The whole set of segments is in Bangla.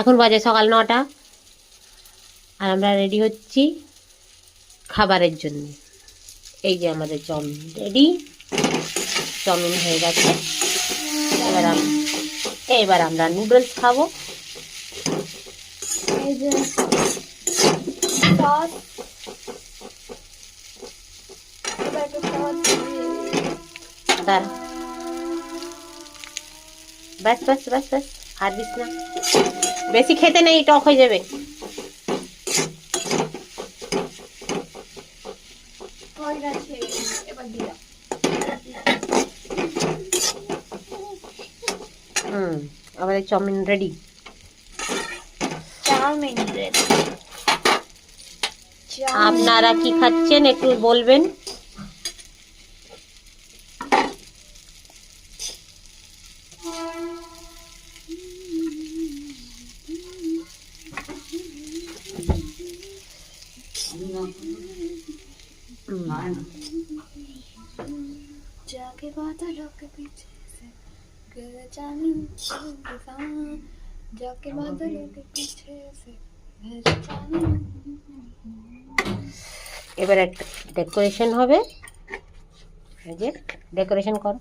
এখন বাজে সকাল 9টা আর আমরা রেডি হচ্ছি খাবারের জন্য। এই যে আমাদের চাউমিন রেডি, চাউমিন হয়ে গেছে। এবার আমরা নুডলস খাবো। এই যে সস, টমেটো সস, ব্যাস ব্যাস ব্যাস ব্যাস, আর দিস না, বেশি খেতে নেই, টক হয়ে যাবে। হয়ে গেছে, এবার দিলাম। আমাদের চাউমিন রেডি। Chowmein ready. আপনারা কি খাচ্ছেন একটু বলবেন। जाके बादलों के पीछे से जाने जाके बादलों के पीछे से এবার একটা ডেকোরেশন হবে। এই যে ডেকোরেশন কর।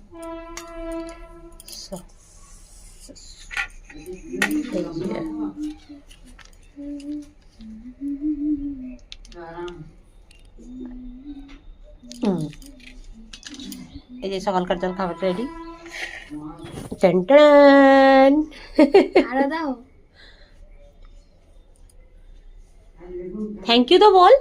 এই যে সকালকার জল খাবার রেডি। টান আরো দাও। থ্যাংক ইউ তো বল।